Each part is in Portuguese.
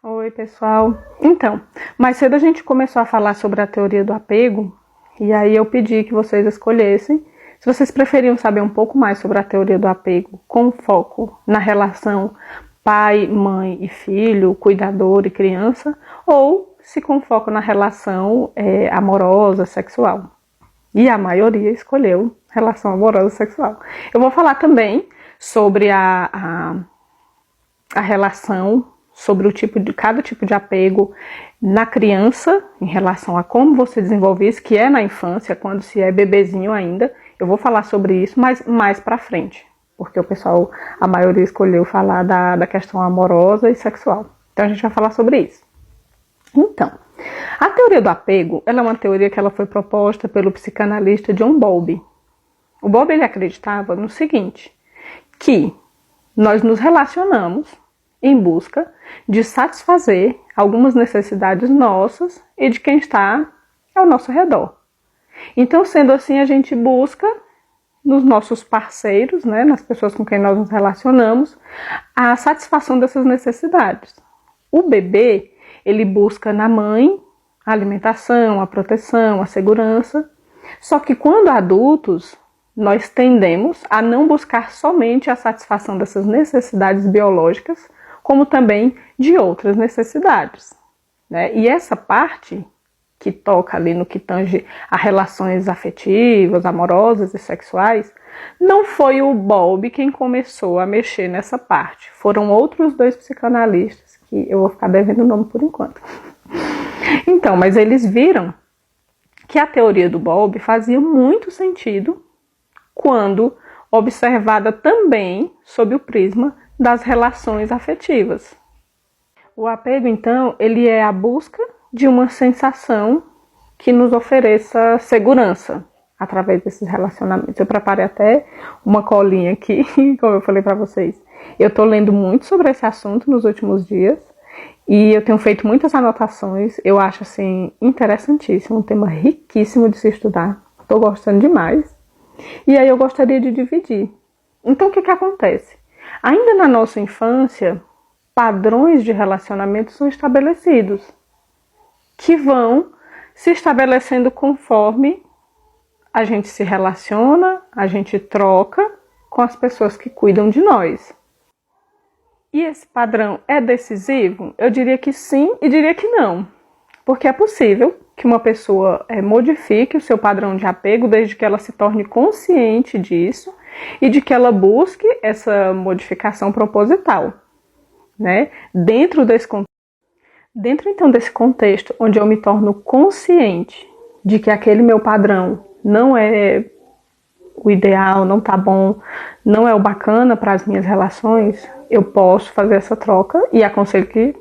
Oi, pessoal. Então, mais cedo a gente começou a falar sobre a teoria do apego, e aí eu pedi que vocês escolhessem se vocês preferiam saber um pouco mais sobre a teoria do apego, com foco na relação pai, mãe e filho, cuidador e criança, ou se com foco na relação amorosa, sexual. E a maioria escolheu relação amorosa sexual. Eu vou falar também sobre a relação, sobre cada tipo de apego na criança, em relação a como você desenvolve isso, que é na infância, quando se é bebezinho ainda. Eu vou falar sobre isso, mas mais pra frente, porque o pessoal, a maioria escolheu falar da questão amorosa e sexual. Então a gente vai falar sobre isso. Então, a teoria do apego, ela é uma teoria que ela foi proposta pelo psicanalista John Bowlby. O Bowlby, ele acreditava no seguinte, que nós nos relacionamos em busca de satisfazer algumas necessidades nossas e de quem está ao nosso redor. Então, sendo assim, a gente busca nos nossos parceiros, nas pessoas com quem nós nos relacionamos, a satisfação dessas necessidades. O bebê, ele busca na mãe a alimentação, a proteção, a segurança. Só que quando adultos, nós tendemos a não buscar somente a satisfação dessas necessidades biológicas, como também de outras necessidades. E essa parte que toca ali no que tange a relações afetivas, amorosas e sexuais, não foi o Bowlby quem começou a mexer nessa parte. Foram outros dois psicanalistas, que eu vou ficar devendo o nome por enquanto. Então, mas eles viram que a teoria do Bowlby fazia muito sentido quando observada também sob o prisma das relações afetivas. O apego, então, ele é a busca de uma sensação que nos ofereça segurança através desses relacionamentos. Eu preparei até uma colinha aqui, como eu falei para vocês. Eu estou lendo muito sobre esse assunto nos últimos dias e eu tenho feito muitas anotações. Eu acho, assim, interessantíssimo, um tema riquíssimo de se estudar. Estou gostando demais. E aí eu gostaria de dividir. Então, o que acontece? Ainda na nossa infância, padrões de relacionamento são estabelecidos, que vão se estabelecendo conforme a gente se relaciona, a gente troca com as pessoas que cuidam de nós. E esse padrão é decisivo? Eu diria que sim e diria que não. Porque é possível que uma pessoa modifique o seu padrão de apego desde que ela se torne consciente disso e de que ela busque essa modificação proposital. Dentro então desse contexto onde eu me torno consciente de que aquele meu padrão não é o ideal, não tá bom, não é o bacana para as minhas relações, eu posso fazer essa troca e aconselho que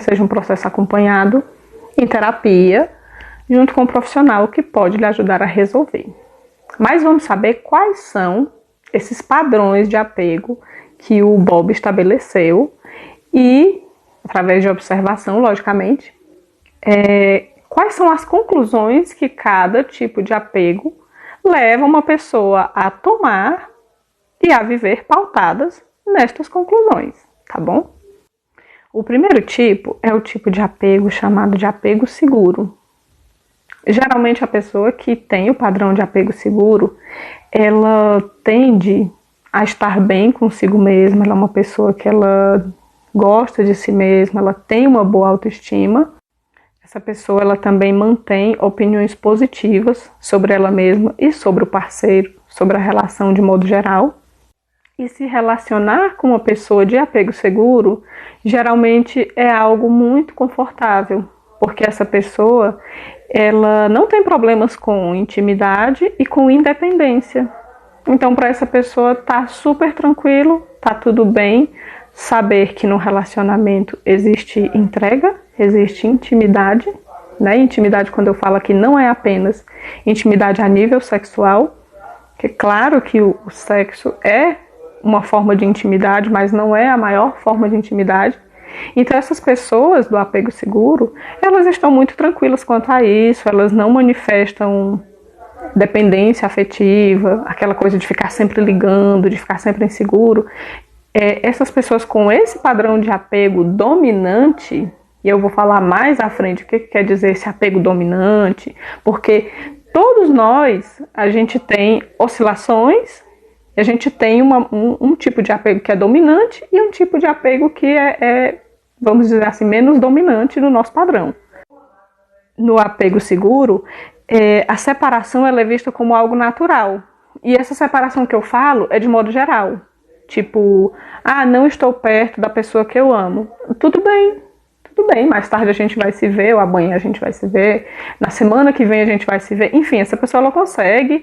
seja um processo acompanhado em terapia, junto com um profissional que pode lhe ajudar a resolver. Mas vamos saber quais são esses padrões de apego que o Bowlby estabeleceu e, através de observação, logicamente, quais são as conclusões que cada tipo de apego leva uma pessoa a tomar e a viver pautadas nestas conclusões, tá bom? O primeiro tipo é o tipo de apego chamado de apego seguro. Geralmente a pessoa que tem o padrão de apego seguro, ela tende a estar bem consigo mesma, ela é uma pessoa que ela gosta de si mesma, ela tem uma boa autoestima. Essa pessoa ela também mantém opiniões positivas sobre ela mesma e sobre o parceiro, sobre a relação de modo geral. E se relacionar com uma pessoa de apego seguro, geralmente é algo muito confortável, porque essa pessoa ela não tem problemas com intimidade e com independência. Então, para essa pessoa tá super tranquilo, tá tudo bem, saber que no relacionamento existe entrega, existe intimidade, Intimidade, quando eu falo aqui, não é apenas intimidade a nível sexual, que claro que o sexo é uma forma de intimidade, mas não é a maior forma de intimidade. Então essas pessoas do apego seguro, elas estão muito tranquilas quanto a isso, elas não manifestam dependência afetiva, aquela coisa de ficar sempre ligando, de ficar sempre inseguro. essas pessoas com esse padrão de apego dominante, e eu vou falar mais à frente o que quer dizer esse apego dominante, porque todos nós, a gente tem oscilações, a gente tem um tipo de apego que é dominante e um tipo de apego que vamos dizer assim, menos dominante no nosso padrão. No apego seguro, a separação ela é vista como algo natural. E essa separação que eu falo é de modo geral. Tipo, não estou perto da pessoa que eu amo. Tudo bem, mais tarde a gente vai se ver, ou amanhã a gente vai se ver, na semana que vem a gente vai se ver. Enfim, essa pessoa ela consegue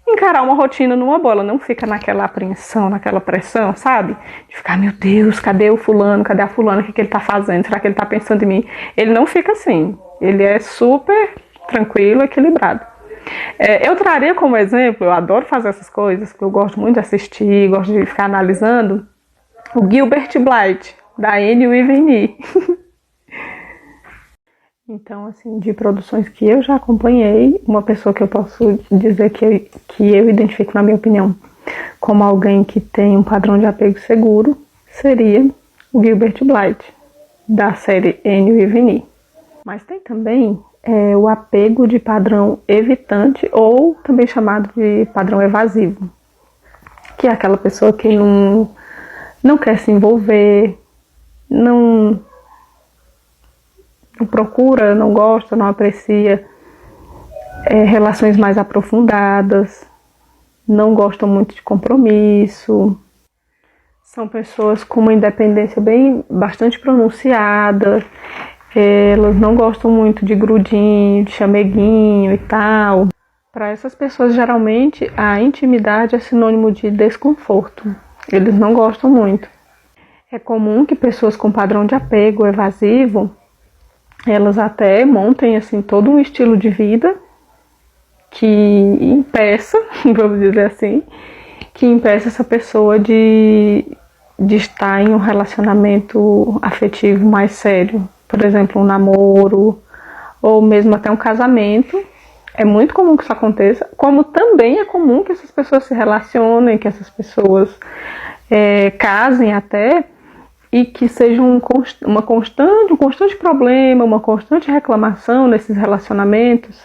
encarar uma rotina numa boa, ela não fica naquela apreensão, naquela pressão, sabe? De ficar, meu Deus, cadê o fulano, cadê a fulana, o que ele tá fazendo, será que ele tá pensando em mim? Ele não fica assim, ele é super tranquilo, equilibrado. Eu traria como exemplo, eu adoro fazer essas coisas, que eu gosto muito de assistir, gosto de ficar analisando, o Gilbert Blythe, da Anne Iveni. Então, assim, de produções que eu já acompanhei, uma pessoa que eu posso dizer que eu identifico, na minha opinião, como alguém que tem um padrão de apego seguro, seria o Gilbert Blythe, da série Anne Iveni. Mas tem também o apego de padrão evitante, ou também chamado de padrão evasivo, que é aquela pessoa que não quer se envolver, não procura, não gosta, não aprecia relações mais aprofundadas, não gostam muito de compromisso. São pessoas com uma independência bastante pronunciada, elas não gostam muito de grudinho, de chameguinho e tal. Para essas pessoas, geralmente, a intimidade é sinônimo de desconforto. Eles não gostam muito. É comum que pessoas com padrão de apego evasivo elas até montem assim, todo um estilo de vida que impeça, vamos dizer assim, que impeça essa pessoa de estar em um relacionamento afetivo mais sério. Por exemplo, um namoro, ou mesmo até um casamento. É muito comum que isso aconteça, como também é comum que essas pessoas se relacionem, que essas pessoas casem até, e que seja um constante problema, uma constante reclamação nesses relacionamentos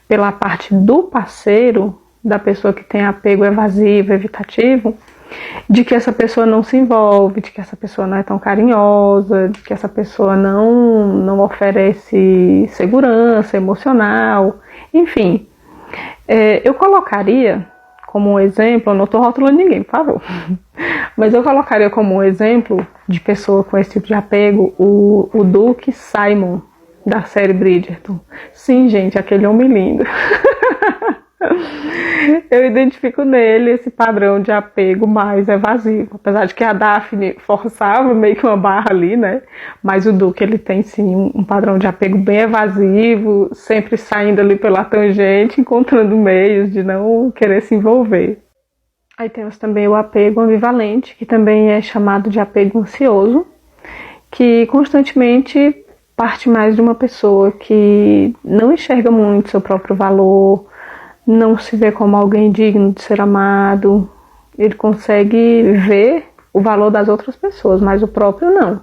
pela parte do parceiro, da pessoa que tem apego evasivo, evitativo, de que essa pessoa não se envolve, de que essa pessoa não é tão carinhosa, de que essa pessoa não oferece segurança emocional, enfim. Eu colocaria como um exemplo, eu não estou rotulando ninguém, por favor, mas eu colocaria como um exemplo de pessoa com esse tipo de apego o Duke Simon, da série Bridgerton. Sim, gente, aquele homem lindo. Eu identifico nele esse padrão de apego mais evasivo, apesar de que a Daphne forçava meio que uma barra ali, né? Mas o Duke, ele tem sim um padrão de apego bem evasivo, sempre saindo ali pela tangente, encontrando meios de não querer se envolver. Aí temos também o apego ambivalente, que também é chamado de apego ansioso, que constantemente parte mais de uma pessoa que não enxerga muito seu próprio valor, não se vê como alguém digno de ser amado. Ele consegue ver o valor das outras pessoas, mas o próprio não.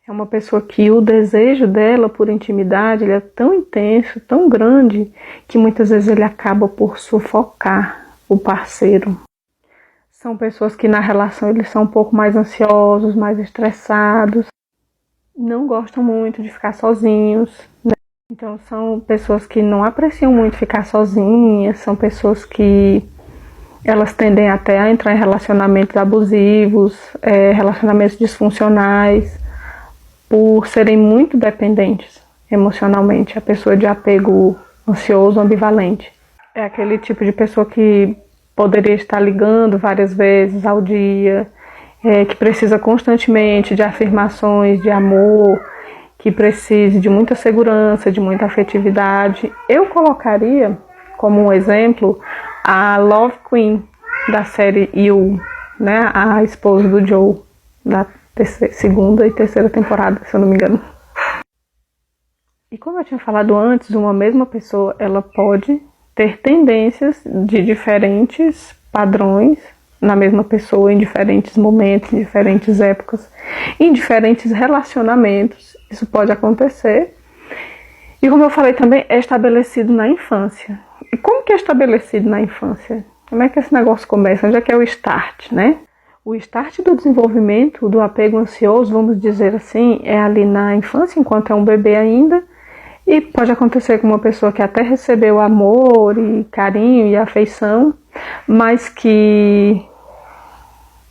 É uma pessoa que o desejo dela por intimidade ele é tão intenso, tão grande, que muitas vezes ele acaba por sufocar o parceiro. São pessoas que na relação eles são um pouco mais ansiosos, mais estressados, não gostam muito de ficar sozinhos, né? Então são pessoas que não apreciam muito ficar sozinhas, são pessoas que elas tendem até a entrar em relacionamentos abusivos, relacionamentos disfuncionais, por serem muito dependentes emocionalmente. A pessoa de apego ansioso, ambivalente. É aquele tipo de pessoa que poderia estar ligando várias vezes ao dia, que precisa constantemente de afirmações de amor, que precise de muita segurança, de muita afetividade. Eu colocaria como um exemplo a Love Queen da série You, né? A esposa do Joe, da segunda e terceira temporada, se eu não me engano. E como eu tinha falado antes, uma mesma pessoa ela pode ter tendências de diferentes padrões na mesma pessoa em diferentes momentos, em diferentes épocas, em diferentes relacionamentos. Isso pode acontecer. E como eu falei também, é estabelecido na infância. E como que é estabelecido na infância? Como é que esse negócio começa? Onde é que é o start, né? O start do desenvolvimento do apego ansioso, vamos dizer assim, é ali na infância, enquanto é um bebê ainda. E pode acontecer com uma pessoa que até recebeu amor e carinho e afeição, mas que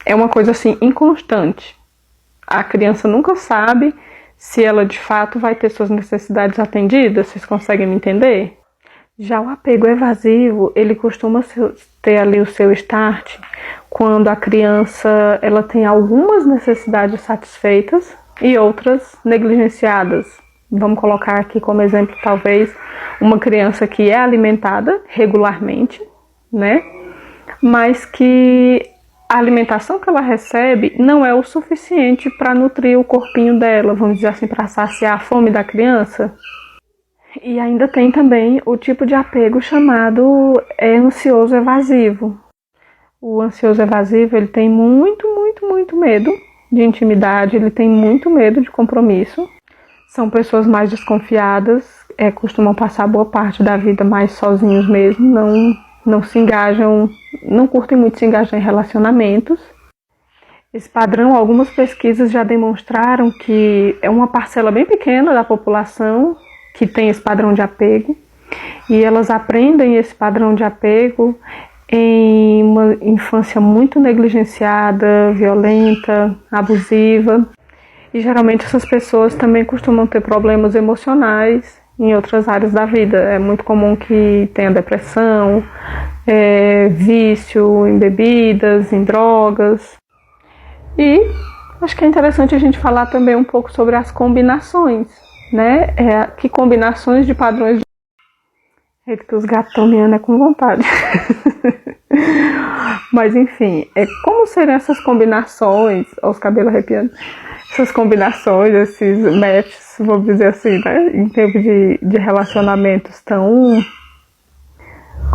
é uma coisa assim inconstante. A criança nunca sabe se ela de fato vai ter suas necessidades atendidas. Vocês conseguem me entender? Já o apego evasivo, ele costuma ter ali o seu start quando a criança ela tem algumas necessidades satisfeitas e outras negligenciadas. Vamos colocar aqui como exemplo, talvez, uma criança que é alimentada regularmente, né? Mas que a alimentação que ela recebe não é o suficiente para nutrir o corpinho dela, vamos dizer assim, para saciar a fome da criança. E ainda tem também o tipo de apego chamado ansioso evasivo. O ansioso evasivo, ele tem muito medo de intimidade, ele tem muito medo de compromisso. São pessoas mais desconfiadas, costumam passar boa parte da vida mais sozinhos mesmo, não se engajam, não curtem muito se engajar em relacionamentos. Esse padrão, algumas pesquisas já demonstraram que é uma parcela bem pequena da população que tem esse padrão de apego, e elas aprendem esse padrão de apego em uma infância muito negligenciada, violenta, abusiva. E geralmente essas pessoas também costumam ter problemas emocionais em outras áreas da vida. É muito comum que tenha depressão, vício em bebidas, em drogas. E acho que é interessante a gente falar também um pouco sobre as combinações, né? Que combinações de padrões. Eita, que os gatos estão miando com vontade. Mas enfim, como seriam essas combinações, os cabelos arrepiando, essas combinações, esses matches, vamos dizer assim, né? Em termos de relacionamentos tão,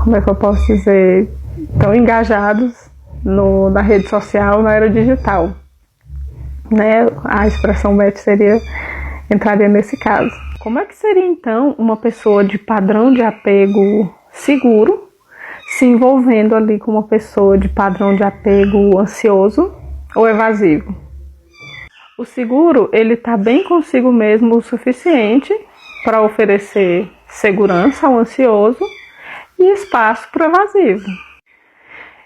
como é que eu posso dizer, tão engajados na rede social, na era digital, né? A expressão match entraria nesse caso. Como é que seria então uma pessoa de padrão de apego seguro se envolvendo ali com uma pessoa de padrão de apego ansioso ou evasivo? O seguro, ele está bem consigo mesmo o suficiente para oferecer segurança ao ansioso e espaço para o evasivo.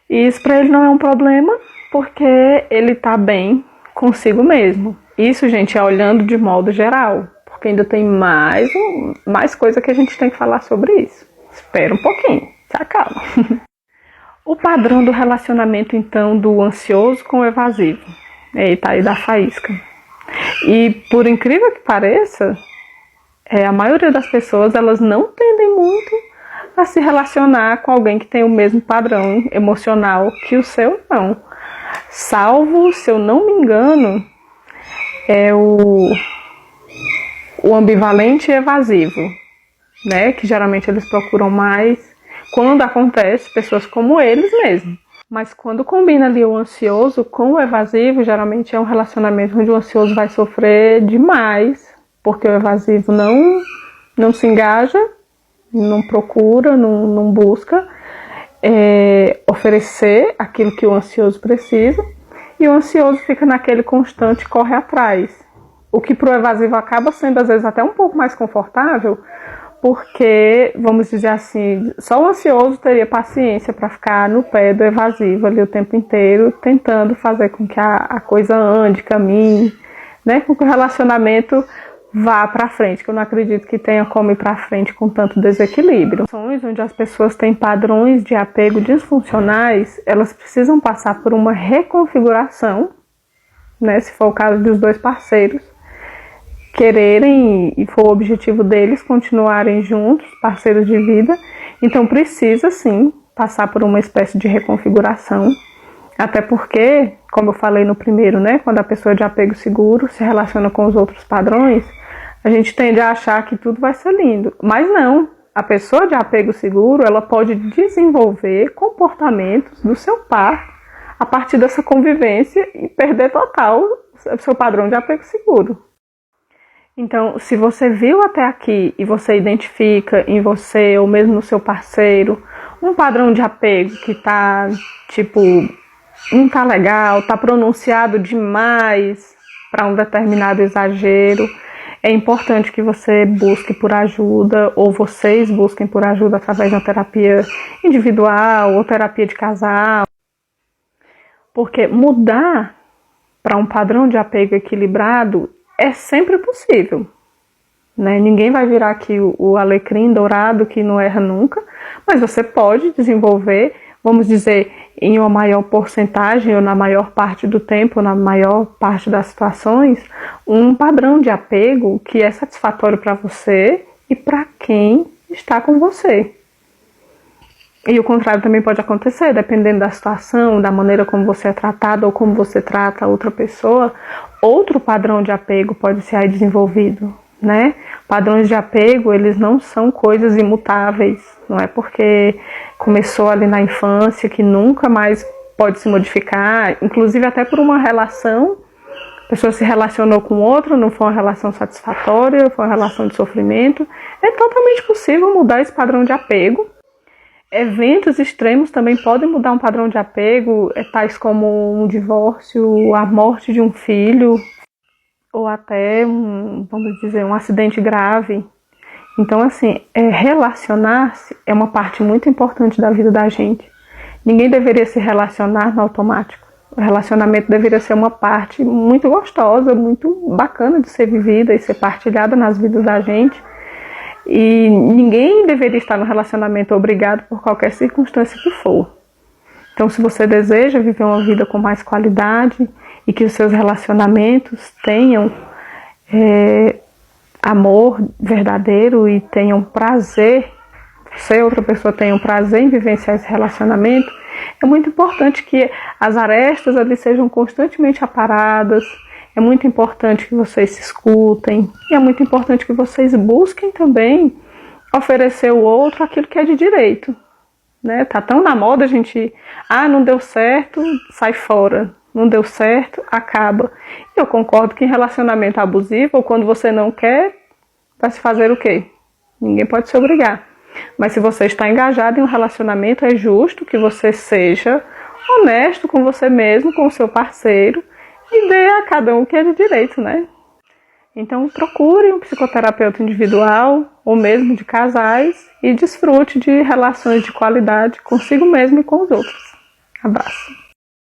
E isso para ele não é um problema, porque ele está bem consigo mesmo. Isso, gente, é olhando de modo geral, porque ainda tem mais coisa que a gente tem que falar sobre isso. Espera um pouquinho, se acalma. O padrão do relacionamento, então, do ansioso com o evasivo. Eita, aí da faísca. E por incrível que pareça, a maioria das pessoas, elas não tendem muito a se relacionar com alguém que tem o mesmo padrão emocional que o seu, não. Salvo, se eu não me engano, é o ambivalente e evasivo, né? Que geralmente eles procuram mais quando acontece pessoas como eles mesmo. Mas quando combina ali o ansioso com o evasivo, geralmente é um relacionamento onde o ansioso vai sofrer demais, porque o evasivo não se engaja, não procura, não busca oferecer aquilo que o ansioso precisa, e o ansioso fica naquele constante corre atrás. O que para o evasivo acaba sendo às vezes até um pouco mais confortável, porque, vamos dizer assim, só o ansioso teria paciência para ficar no pé do evasivo ali o tempo inteiro, tentando fazer com que a coisa ande, caminhe, né? Com que o relacionamento vá para frente, que eu não acredito que tenha como ir para frente com tanto desequilíbrio. Onde as pessoas têm padrões de apego disfuncionais, elas precisam passar por uma reconfiguração, né? Se for o caso dos dois parceiros quererem, e for o objetivo deles, continuarem juntos, parceiros de vida, então precisa sim passar por uma espécie de reconfiguração, até porque, como eu falei no primeiro, né, quando a pessoa de apego seguro se relaciona com os outros padrões, a gente tende a achar que tudo vai ser lindo, mas não. A pessoa de apego seguro, ela pode desenvolver comportamentos do seu par a partir dessa convivência e perder total o seu padrão de apego seguro. Então, se você viu até aqui e você identifica em você ou mesmo no seu parceiro um padrão de apego que tá, tipo, não tá legal, tá pronunciado demais para um determinado exagero, é importante que você busque por ajuda ou vocês busquem por ajuda através de uma terapia individual ou terapia de casal. Porque mudar para um padrão de apego equilibrado é sempre possível, né? Ninguém vai virar aqui o alecrim dourado que não erra nunca, mas você pode desenvolver, vamos dizer, em uma maior porcentagem ou na maior parte do tempo, na maior parte das situações, um padrão de apego que é satisfatório para você e para quem está com você. E o contrário também pode acontecer, dependendo da situação, da maneira como você é tratado ou como você trata a outra pessoa, outro padrão de apego pode ser aí desenvolvido, né? Padrões de apego, eles não são coisas imutáveis, não é porque começou ali na infância que nunca mais pode se modificar, inclusive até por uma relação, a pessoa se relacionou com outra, não foi uma relação satisfatória, foi uma relação de sofrimento, é totalmente possível mudar esse padrão de apego. Eventos extremos também podem mudar um padrão de apego, tais como um divórcio, a morte de um filho, ou até, vamos dizer, um acidente grave. Então, assim, relacionar-se é uma parte muito importante da vida da gente. Ninguém deveria se relacionar no automático. O relacionamento deveria ser uma parte muito gostosa, muito bacana de ser vivida e ser partilhada nas vidas da gente. E ninguém deveria estar no relacionamento obrigado por qualquer circunstância que for. Então, se você deseja viver uma vida com mais qualidade e que os seus relacionamentos tenham amor verdadeiro e tenham prazer, você e outra pessoa tenham prazer em vivenciar esse relacionamento, é muito importante que as arestas ali sejam constantemente aparadas. É muito importante que vocês se escutem e é muito importante que vocês busquem também oferecer ao outro aquilo que é de direito, né? Tá tão na moda a gente, não deu certo, sai fora, não deu certo, acaba. E eu concordo que em relacionamento abusivo, ou quando você não quer, vai se fazer o quê? Ninguém pode se obrigar. Mas se você está engajado em um relacionamento, é justo que você seja honesto com você mesmo, com o seu parceiro, e dê a cada um que é de direito, né? Então procure um psicoterapeuta individual ou mesmo de casais e desfrute de relações de qualidade consigo mesmo e com os outros. Abraço.